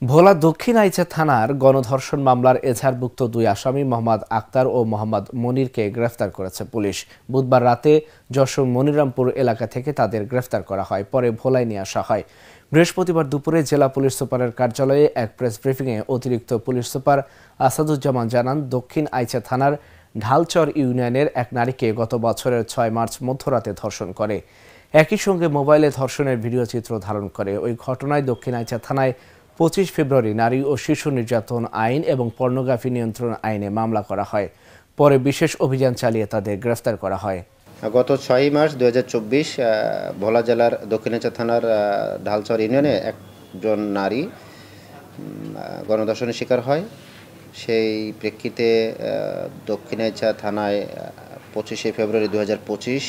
ভোলা দক্ষিণ আইচা থানার গণধর্ষণ মামলার এজাহারভুক্ত দুই আসামি মোহাম্মদ আক্তার ও মোহাম্মদ মনিরকে গ্রেফতার করেছে পুলিশ। বুধবার রাতে যশোর মনিরামপুর এলাকা থেকে তাদের গ্রেফতার করা হয়, পরে ভোলায় নিয়ে আসা হয়। বৃহস্পতিবার দুপুরে জেলা পুলিশ সুপারের কার্যালয়ে এক প্রেস ব্রিফিংয়ে অতিরিক্ত পুলিশ সুপার আসাদুজ্জামান জানান, দক্ষিণ আইচা থানার ঢালচর ইউনিয়নের এক নারীকে গত বছরের 6 মার্চ মধ্যরাতে ধর্ষণ করে। একই সঙ্গে মোবাইলে ধর্ষণের ভিডিও চিত্র ধারণ করে। ওই ঘটনায় দক্ষিণ আইচা থানায় 25 ফেব্রুয়ারি নারী ও শিশু নির্যাতন আইন এবং পর্নোগ্রাফি নিয়ন্ত্রণ আইনে মামলা করা হয়। পরে বিশেষ অভিযান চালিয়ে তাদের গ্রেফতার করা হয়। গত 6 মার্চ 2024 ভোলা জেলার দক্ষিণাইচা থানার ঢালচর ইউনিয়নে একজন নারী গণধর্ষণের শিকার হয়। সেই প্রেক্ষিতে দক্ষিণাইচা থানায় 25 ফেব্রুয়ারি 2025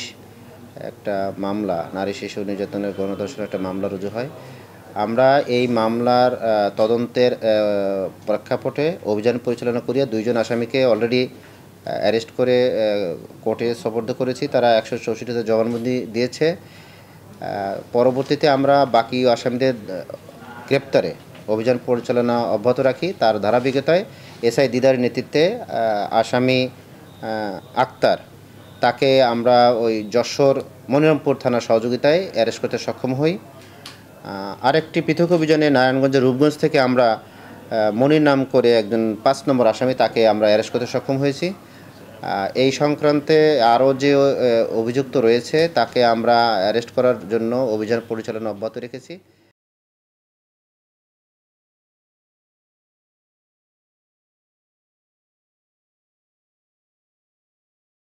একটা মামলা, নারী শিশু নির্যাতনের গণধর্ষণের একটা মামলা রুজু হয়। আমরা এই মামলার তদন্তের প্রেক্ষাপটে অভিযান পরিচালনা করিয়া 2 জন আসামিকে অলরেডি অ্যারেস্ট করে কোর্টে সোপর্দ করেছি। তারা 164তে জবানবন্দি দিয়েছে। পরবর্তীতে আমরা বাকি আসামিদের গ্রেপ্তারে অভিযান পরিচালনা অব্যাহত রাখি। তার ধারাবাহিকতায় এসআই দিদারের নেতৃত্বে আসামি আক্তার, তাকে আমরা ওই যশোর মনিরামপুর থানার সহযোগিতায় অ্যারেস্ট করতে সক্ষম হই। আরেকটি পৃথক অভিযানে নারায়ণগঞ্জের রূপগঞ্জ থেকে আমরা মনির নাম করে একজন 5 নম্বর আসামি, তাকে আমরা অ্যারেস্ট করতে সক্ষম হয়েছি। এই সংক্রান্তে আরও যে অভিযুক্ত রয়েছে তাকে আমরা অ্যারেস্ট করার জন্য অভিযান পরিচালনা অব্যাহত রেখেছি।